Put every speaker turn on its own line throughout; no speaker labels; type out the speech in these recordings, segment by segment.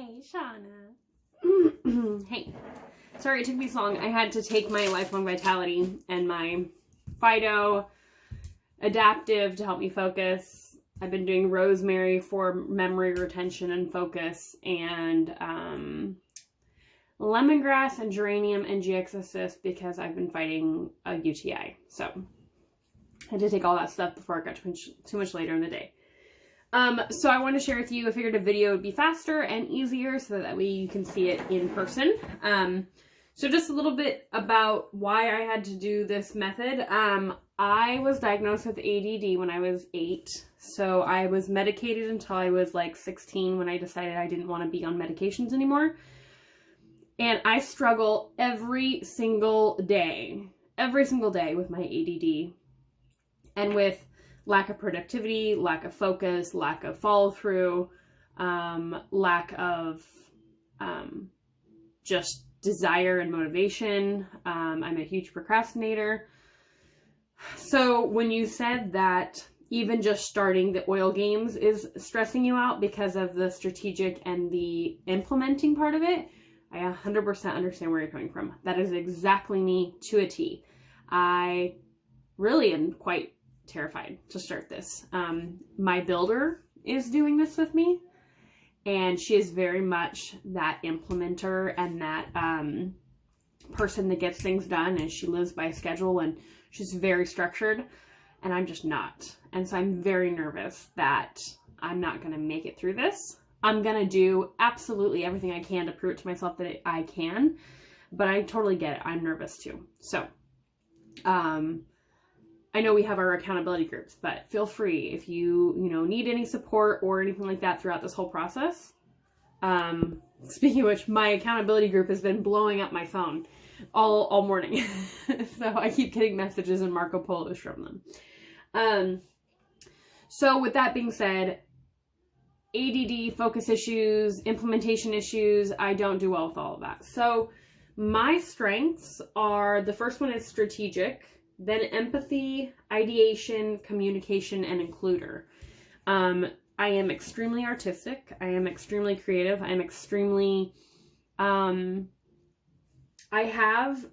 Hey, Shauna. Hey. Sorry it took me so long. I had to take my Lifelong Vitality and my Fido Adaptive to help me focus. I've been doing Rosemary for memory retention and focus, and lemongrass and geranium and GX Assist because I've been fighting a UTI. So I had to take all that stuff before it got too much later in the day. So I want to share with you, I figured a video would be faster and easier so that way you can see it in person. So just a little bit about why I had to do this method. I was diagnosed with ADD when I was 8. So I was medicated until I was like 16 when I decided I didn't want to be on medications anymore. And I struggle every single day with my ADD and with lack of productivity, lack of focus, lack of follow-through, lack of just desire and motivation. I'm a huge procrastinator. So when you said that even just starting the oil games is stressing you out because of the strategic and the implementing part of it, I 100% understand where you're coming from. That is exactly me to a T. I really am quite terrified to start this. My builder is doing this with me, and she is very much that implementer and that person that gets things done, and she lives by a schedule and she's very structured, and I'm just not. And so I'm very nervous that I'm not going to make it through this. I'm going to do absolutely everything I can to prove it to myself that I can, but I totally get it. I'm nervous too. So, I know we have our accountability groups, but feel free if you need any support or anything like that throughout this whole process. Speaking of which, my accountability group has been blowing up my phone all morning. So I keep getting messages and Marco Polos from them. So with that being said, ADD, focus issues, implementation issues, I don't do well with all of that. So my strengths are, the first one is strategic, then empathy, ideation, communication, and includer. I am extremely artistic. I am extremely creative. I am extremely, I have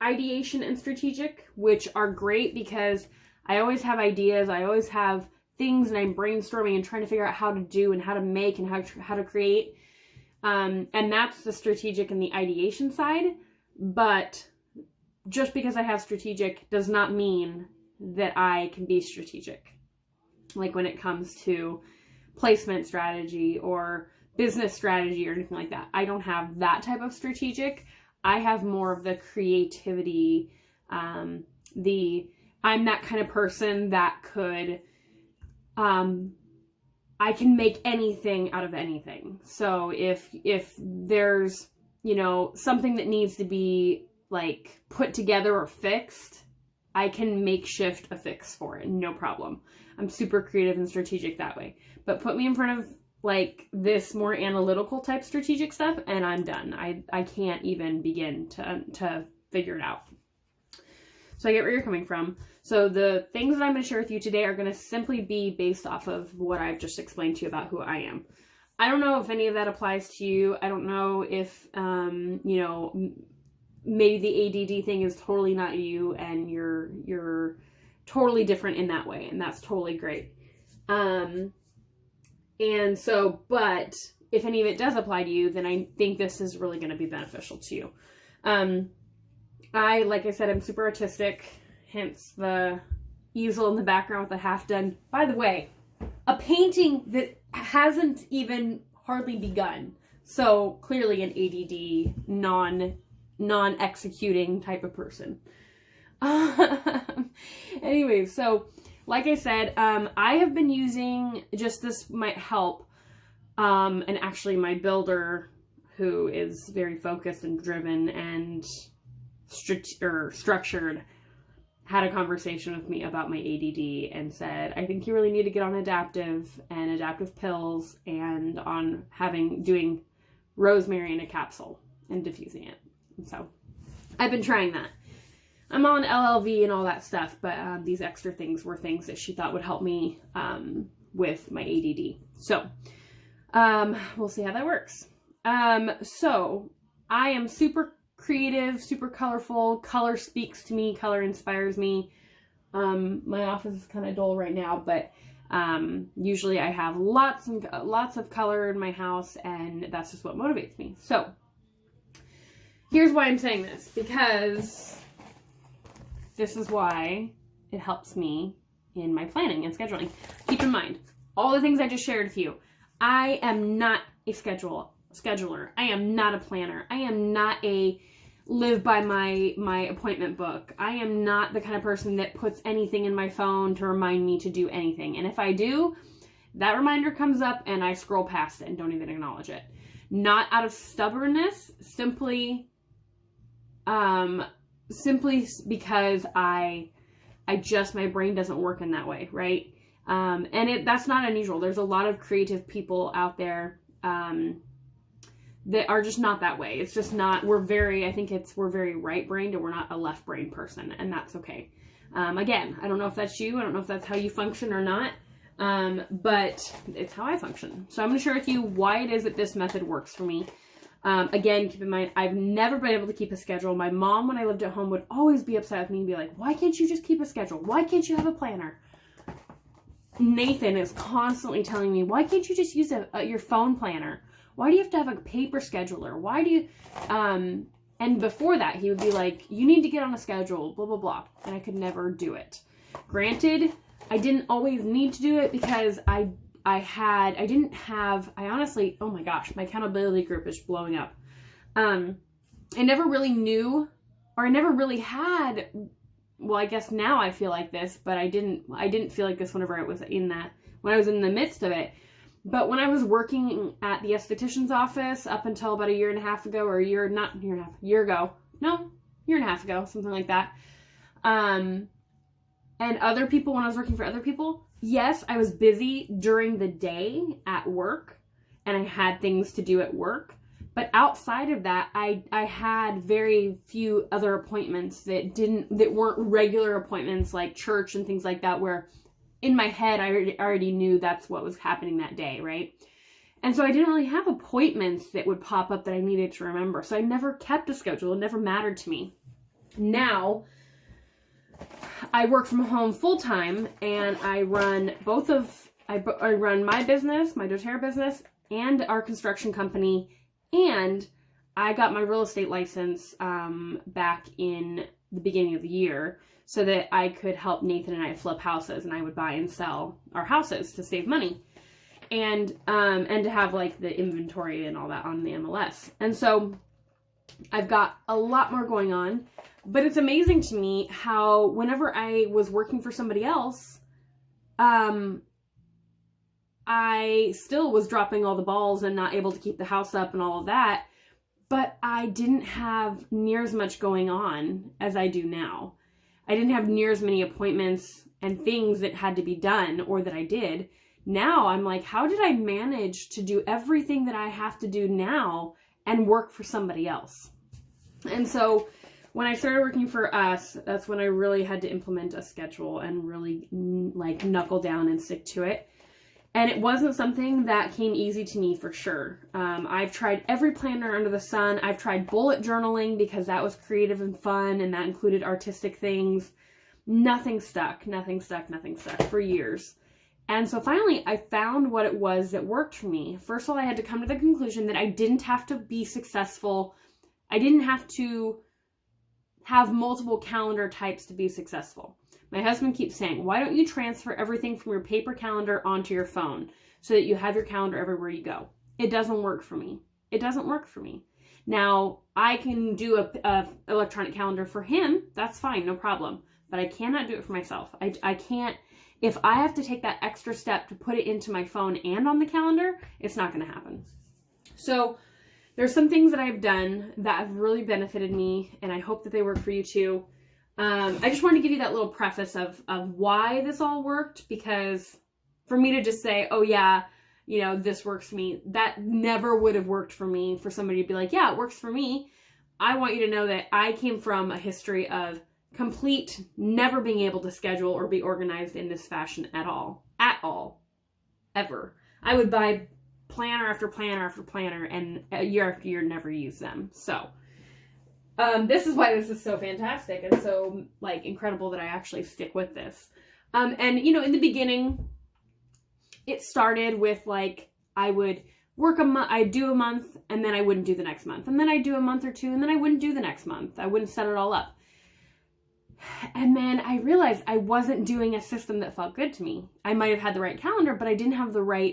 ideation and strategic, which are great because I always have ideas. I always have things, and I'm brainstorming and trying to figure out how to do and how to make and how to create. And that's the strategic and the ideation side. But just because I have strategic does not mean that I can be strategic. Like when it comes to placement strategy or business strategy or anything like that. I don't have that type of strategic. I have more of the creativity, I'm that kind of person that could, I can make anything out of anything. So if there's, something that needs to be like put together or fixed, I can makeshift a fix for it, no problem. I'm super creative and strategic that way. But put me in front of like this more analytical type strategic stuff and I'm done. I can't even begin to figure it out. So I get where you're coming from. So the things that I'm going to share with you today are going to simply be based off of what I've just explained to you about who I am. I don't know if any of that applies to you. I don't know if, maybe the ADD thing is totally not you and you're totally different in that way, and that's totally great. And so, but if any of it does apply to you, then I think this is really going to be beneficial to you. Like I said, I'm super artistic, hence the easel in the background with the half done. By the way, a painting that hasn't even hardly begun. So clearly an ADD, non-executing type of person. Anyway, so like I said, I have been using, just this might help, and actually my builder, who is very focused and driven and structured, had a conversation with me about my ADD and said, I think you really need to get on adaptive and adaptive pills and on doing rosemary in a capsule and diffusing it. And so I've been trying that. I'm on LLV and all that stuff, but these extra things were things that she thought would help me with my ADD. So we'll see how that works. So I am super creative, super colorful. Color speaks to me. Color inspires me. My office is kind of dull right now, but usually I have lots of color in my house, and that's just what motivates me. So here's why I'm saying this, because this is why it helps me in my planning and scheduling. Keep in mind, all the things I just shared with you, I am not a scheduler. I am not a planner. I am not a live by my appointment book. I am not the kind of person that puts anything in my phone to remind me to do anything. And if I do, that reminder comes up and I scroll past it and don't even acknowledge it. Not out of stubbornness, simply because my brain doesn't work in that way, right? And that's not unusual. There's a lot of creative people out there that are just not that way. It's just not, we're very right-brained, and we're not a left-brained person, and that's okay. Again, I don't know if that's you. I don't know if that's how you function or not, but it's how I function. So I'm going to share with you why it is that this method works for me. Again, keep in mind, I've never been able to keep a schedule. My mom, when I lived at home, would always be upset with me and be like, why can't you just keep a schedule? Why can't you have a planner? Nathan is constantly telling me, why can't you just use your phone planner? Why do you have to have a paper scheduler? Why do you, and before that, he would be like, you need to get on a schedule, blah, blah, blah. And I could never do it. Granted, I didn't always need to do it because I honestly, oh my gosh, my accountability group is blowing up. I never really knew, or I never really had, well, I guess now I feel like this, but I didn't feel like this whenever I was in the midst of it. But when I was working at the esthetician's office up until about a year and a half ago, something like that. And other people, when I was working for other people, yes, I was busy during the day at work and I had things to do at work. But outside of that, I had very few other appointments that weren't regular appointments like church and things like that, where in my head, I already knew that's what was happening that day, right? And so I didn't really have appointments that would pop up that I needed to remember. So I never kept a schedule. It never mattered to me. Now, I work from home full time, and I run I run my business, my doTERRA business, and our construction company, and I got my real estate license back in the beginning of the year so that I could help Nathan and I flip houses, and I would buy and sell our houses to save money, and to have like the inventory and all that on the MLS. And so I've got a lot more going on. But it's amazing to me how whenever I was working for somebody else, I still was dropping all the balls and not able to keep the house up and all of that. But I didn't have near as much going on as I do now. I didn't have near as many appointments and things that had to be done or that I did. Now I'm like, how did I manage to do everything that I have to do now and work for somebody else? And so when I started working for us, that's when I really had to implement a schedule and really like knuckle down and stick to it. And it wasn't something that came easy to me for sure. I've tried every planner under the sun. I've tried bullet journaling because that was creative and fun, and that included artistic things. Nothing stuck for years. And so finally I found what it was that worked for me. First of all, I had to come to the conclusion that I didn't have to be successful. I didn't have to have multiple calendar types to be successful. My husband keeps saying, why don't you transfer everything from your paper calendar onto your phone so that you have your calendar everywhere you go? It doesn't work for me. It doesn't work for me. Now, I can do a electronic calendar for him. That's fine, no problem. But I cannot do it for myself. I can't. If I have to take that extra step to put it into my phone and on the calendar, it's not going to happen. So there's some things that I've done that have really benefited me, and I hope that they work for you too. I just wanted to give you that little preface of why this all worked, because for me to just say, oh yeah, you know, this works for me, that never would have worked for me. For somebody to be like, yeah, it works for me. I want you to know that I came from a history of complete never being able to schedule or be organized in this fashion at all, ever. I would buy planner after planner after planner, and year after year never use them. So this is why this is so fantastic and so like incredible that I actually stick with this. And you know, in the beginning, it started with like I would work a month, I'd do a month, and then I wouldn't do the next month, and then I'd do a month or two, and then I wouldn't do the next month. I wouldn't set it all up. And then I realized I wasn't doing a system that felt good to me. I might have had the right calendar, but I didn't have the right